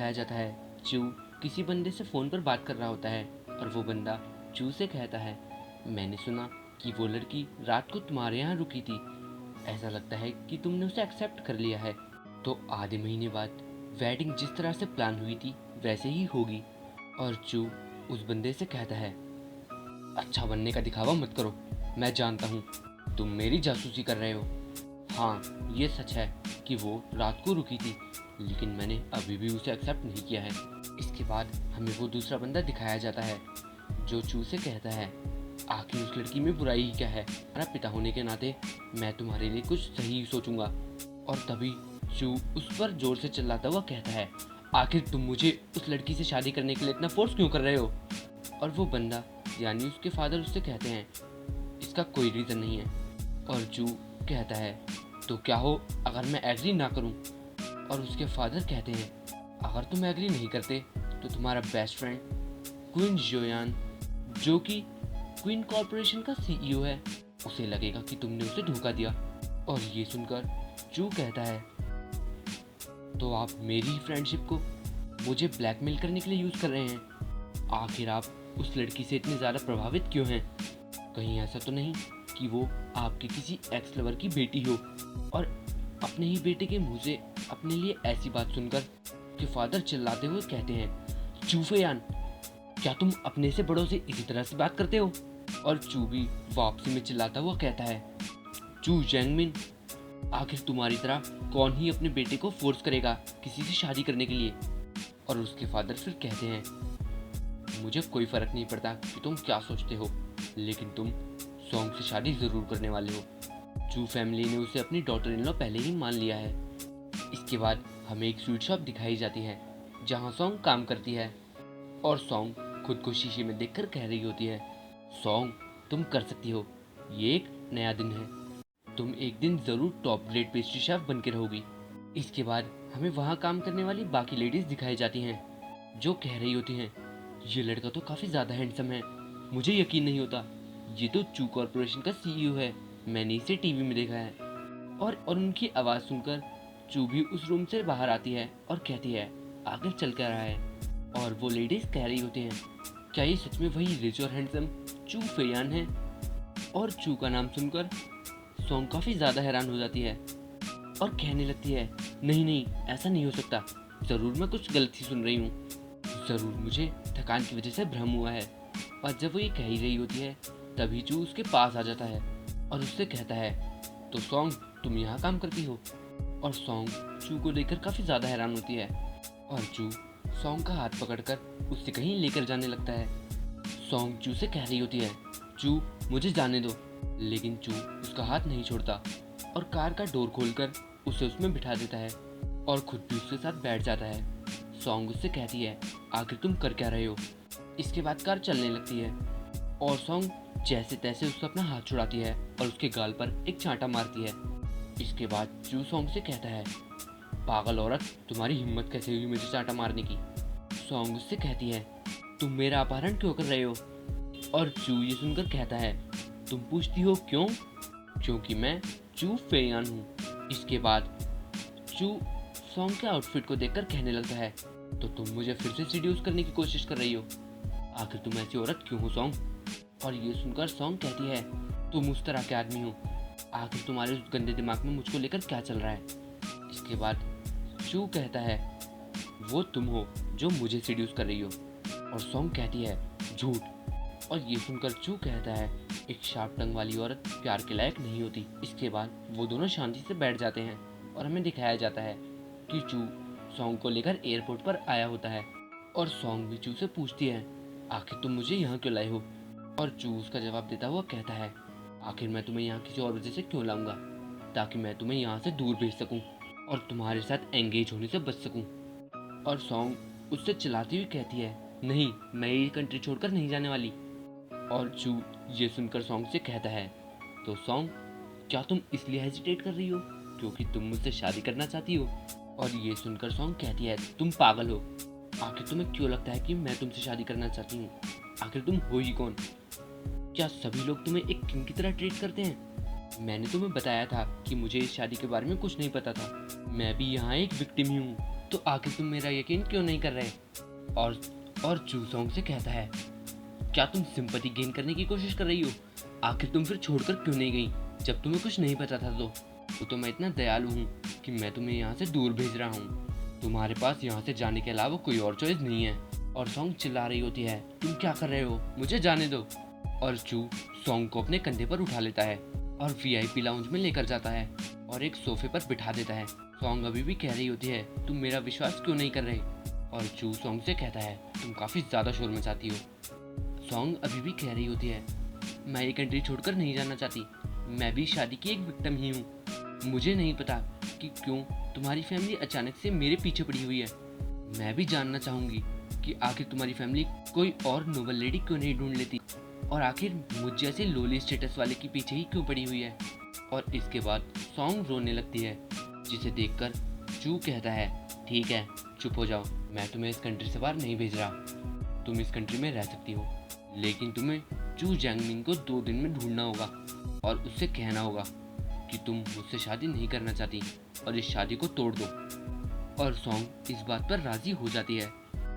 दिखाया जाता है चू किसी बंदे से फ़ोन पर बात कर रहा होता है और वो बंदा चू से कहता है, मैंने सुना कि वो लड़की रात को तुम्हारे यहाँ रुकी थी। ऐसा लगता है कि तुमने उसे एक्सेप्ट कर लिया है। तो आधे महीने बाद वेडिंग जिस तरह से प्लान हुई थी वैसे ही होगी। और चू उस बंदे से कहता है, अच्छा बनने का दिखावा मत करो, मैं जानता हूँ तुम मेरी जासूसी कर रहे हो। हाँ, ये सच है कि वो रात को रुकी थी, लेकिन मैंने अभी भी उसे एक्सेप्ट नहीं किया है। इसके बाद हमें वो दूसरा बंदा दिखाया जाता है जो चू से कहता है, आखिर उस लड़की में बुराई ही क्या है? तुम्हारा पिता होने के नाते मैं तुम्हारे लिए कुछ सही सोचूंगा। और तभी चू उस पर जोर से चिल्लाता हुआ कहता है, आखिर तुम मुझे उस लड़की से शादी करने के लिए इतना फोर्स क्यों कर रहे हो? और वो बंदा यानी उसके फादर उससे कहते हैं, इसका कोई रीज़न नहीं है। और चू कहता है, तो क्या हो अगर मैं एग्री ना करूं? और उसके फादर कहते हैं, अगर तुम एग्री नहीं करते तो तुम्हारा बेस्ट फ्रेंड क्वीन जोयान, जो कि क्वीन कॉर्पोरेशन का सीईओ है, उसे लगेगा कि तुमने उसे धोखा दिया। और ये सुनकर चू कहता है, तो आप मेरी फ्रेंडशिप को मुझे ब्लैकमेल करने के लिए यूज़ कर रहे हैं? आखिर आप उस लड़की से इतने ज़्यादा प्रभावित क्यों हैं? कहीं ऐसा तो नहीं कि वो आपके किसी एक्स लवर की बेटी हो? और अपने ही बेटे के मुंह से अपने लिए ऐसी बात सुनकर के फादर चिल्लाते हुए कहते हैं, चूफेयान, क्या तुम अपने से बड़ों से इसी तरह से बात करते हो? और चू भी वापसी में चिल्लाता हुआ कहता है, चू जैंगमिन, आखिर तुम्हारी तरह कौन ही अपने बेटे को फोर्स करेगा किसी से शादी करने के लिए? और उसके फादर फिर कहते हैं, मुझे कोई फर्क नहीं पड़ता कि तुम क्या सोचते हो, लेकिन तुम सॉन्ग से शादी जरूर करने वाले हो। चू फैमिली ने उसे अपनी डॉटर इन लॉ पहले ही मान लिया है। इसके बाद हमें एक स्वीट शॉप दिखाई जाती है जहाँ सॉन्ग काम करती है और सॉन्ग खुद को शीशे में देखकर कह रही होती है, सॉन्ग तुम कर सकती हो, ये एक नया दिन है, तुम एक दिन ज़रूर टॉप ग्रेड पेस्ट्री शेफ बन के रहोगी। इसके बाद हमें वहाँ काम करने वाली बाकी लेडीज़ दिखाई जाती हैं जो कह रही होती हैं, ये लड़का तो काफ़ी ज़्यादा हैंडसम है, मुझे यकीन नहीं होता, ये तो चू कॉर्पोरेशन का सीईओ है, मैंने इसे टीवी में देखा है। और उनकी आवाज़ सुनकर चू भी उस रूम से बाहर आती है और कहती है, आगे चल कर रहा है। और वो लेडीज़ कह रही होती हैं, क्या ये सच में वही रिच और हैंडसम चू फेयान है? और चू का नाम सुनकर सॉन्ग काफ़ी ज़्यादा हैरान हो जाती है और कहने लगती है, नहीं नहीं, ऐसा नहीं हो सकता, ज़रूर मैं कुछ गलती सुन रही हूँ, ज़रूर मुझे थकान की वजह से भ्रम हुआ है। और जब वो ये कह ही रही होती है तभी चू उसके पास आ जाता है और उससे कहता है, तो सॉन्ग तुम यहाँ काम करती हो? और सॉन्ग चू को देखकर काफ़ी ज़्यादा हैरान होती है और चू सॉन्ग का हाथ पकड़कर उससे कहीं लेकर जाने लगता है। सॉन्ग चू से कह रही होती है, चू मुझे जाने दो, लेकिन चू उसका हाथ नहीं छोड़ता और कार का डोर खोलकर उसे उसमें बिठा देता है और खुद भी उसके साथ बैठ जाता है। सॉन्ग उससे कहती है, आखिर तुम कर क्या रहे हो? इसके बाद कार चलने लगती है और सॉन्ग जैसे तैसे उससे अपना हाथ छुड़ाती है और उसके गाल पर एक चांटा मारती है। इसके बाद चू सॉन्ग से कहता है, पागल औरत, तुम्हारी हिम्मत कैसे हुई मुझे चांटा मारने की? सॉन्ग उससे कहती है, तुम मेरा अपहरण क्यों कर रहे हो? और चू ये सुनकर कहता है, तुम पूछती हो क्यों? क्योंकि मैं चू फेयान हूँ। इसके बाद चू सॉन्ग के आउटफिट को देखकर कहने लगता है, तो तुम मुझे फिर से सीड्यूस करने की कोशिश कर रही हो? आखिर तुम ऐसी औरत क्यों हो सॉन्ग? और ये सुनकर सॉन्ग कहती है, तुम उस तरह के आदमी हो, आखिर तुम्हारे उस गंदे दिमाग में मुझको लेकर क्या चल रहा है? इसके बाद चू कहता है, वो तुम हो जो मुझे सीड्यूस कर रही हो। और सॉन्ग कहती है, झूठ। और ये सुनकर चू कहता है, एक शार्प टंग वाली औरत प्यार के लायक नहीं होती। इसके बाद वो दोनों शांति से बैठ जाते हैं और हमें दिखाया जाता है कि चू सॉन्ग को लेकर एयरपोर्ट पर आया होता है और सॉन्ग भी चू से पूछती है, आखिर तुम मुझे यहाँ क्यों लाए हो? और चू उसका जवाब देता हुआ कहता है, आखिर मैं तुम्हें यहाँ किसी और वजह से क्यों लाऊंगा, ताकि मैं तुम्हें यहाँ से दूर भेज सकूँ और तुम्हारे साथ एंगेज होने से बच सकूँ। और सॉन्ग उससे चिल्लाती हुई कहती है, नहीं, मैं ये कंट्री छोड़कर नहीं जाने वाली। और चू ये सुनकर सॉन्ग से कहता है, तो सॉन्ग, क्या तुम इसलिए हेजिटेट कर रही हो क्योंकि तुम मुझसे शादी करना चाहती हो? और ये सुनकर सॉन्ग कहती है, तुम पागल हो, आखिर तुम्हें क्यों लगता है कि मैं तुमसे शादी करना चाहती हूँ? आखिर तुम हो ही कौन? क्या सभी लोग तुम्हें एक किंग की तरह ट्रीट करते हैं? मैंने तुम्हें बताया था कि मुझे इस शादी के बारे में कुछ नहीं पता था, मैं भी यहाँ एक विक्टिम ही हूँ। तो आखिर तुम मेरा यकीन क्यों नहीं कर रहे? और चू सॉन्ग से कहता है, क्या तुम सिंपैथी गेन करने की कोशिश कर रही हो? आखिर तुम फिर छोड़कर क्यों नहीं गई जब तुम्हें कुछ नहीं पता था? तो मैं इतना दयालु हूँ कि मैं तुम्हें यहाँ से दूर भेज रहा हूँ। तुम्हारे पास यहाँ से जाने के अलावा कोई और चॉइस नहीं है। और सॉन्ग चिल्ला रही होती है, तुम क्या कर रहे हो, मुझे जाने दो। और चू सॉन्ग को अपने कंधे पर उठा लेता है और वीआईपी लाउंज में लेकर जाता है और एक सोफे पर बिठा देता है। सॉन्ग अभी भी कह रही होती है, तुम मेरा विश्वास क्यों नहीं कर रहे? और चू सॉन्ग से कहता है, तुम काफ़ी ज़्यादा शोर मचाती हो। सॉन्ग अभी भी कह रही होती है, मैं ये कंट्री छोड़कर नहीं जाना चाहती। मैं भी शादी की एक विक्टिम ही हूँ। मुझे नहीं पता कि क्यों तुम्हारी फैमिली अचानक से मेरे पीछे पड़ी हुई है। मैं भी जानना चाहूँगी कि आखिर तुम्हारी फैमिली कोई और नोबल लेडी क्यों नहीं ढूंढ लेती, और आखिर मुझ जैसे लोली स्टेटस वाले के पीछे ही क्यों पड़ी हुई है। और इसके बाद सॉन्ग रोने लगती है, जिसे देखकर चू कहता है, ठीक है चुप हो जाओ, मैं तुम्हें इस कंट्री से बाहर नहीं भेज रहा। तुम इस कंट्री में रह सकती हो, लेकिन तुम्हें चू जैंगमिंग को 2 दिन में ढूंढना होगा और उससे कहना होगा कि तुम मुझसे शादी नहीं करना चाहती और इस शादी को तोड़ दो। और सॉन्ग इस बात पर राजी हो जाती है।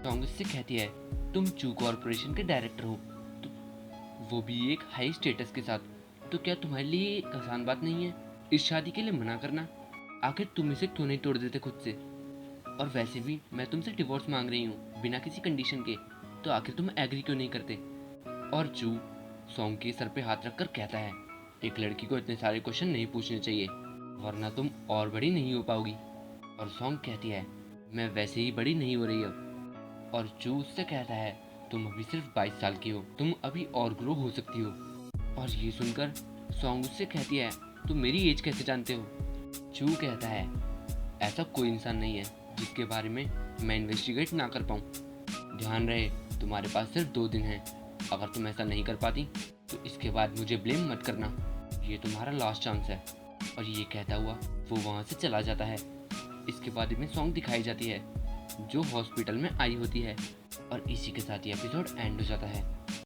सॉन्ग इससे कहती है, तुम चू कॉरपोरेशन के डायरेक्टर हो, तो वो भी एक हाई स्टेटस के साथ, तो क्या तुम्हारे लिए एक आसान बात नहीं है इस शादी के लिए मना करना? आखिर तुम इसे क्यों नहीं तोड़ देते खुद से? और वैसे भी मैं तुमसे डिवोर्स मांग रही हूँ बिना किसी कंडीशन के, तो आखिर तुम एग्री क्यों नहीं करते? और चू सॉन्ग के सर पे हाथ रखकर कहता है, एक लड़की को इतने सारे क्वेश्चन नहीं पूछने चाहिए, वरना तुम और बड़ी नहीं हो पाओगी। और सॉन्ग कहती है, मैं वैसे ही बड़ी नहीं हो रही अब। और चू उससे कहता है, तुम अभी सिर्फ 22 साल की हो, तुम अभी और ग्रो हो सकती हो। और ये सुनकर सॉन्ग उससे कहती है, तुम मेरी एज कैसे जानते हो? चू कहता है, ऐसा कोई इंसान नहीं है जिसके बारे में मैं इन्वेस्टिगेट ना कर पाऊँ। ध्यान रहे, तुम्हारे पास सिर्फ 2 दिन हैं। अगर तुम ऐसा नहीं कर पाती तो इसके बाद मुझे ब्लेम मत करना, ये तुम्हारा लास्ट चांस है। और ये कहता हुआ वो वहाँ से चला जाता है। इसके बाद में सॉन्ग दिखाई जाती है जो हॉस्पिटल में आई होती है। और इसी के साथ ये एपिसोड एंड हो जाता है।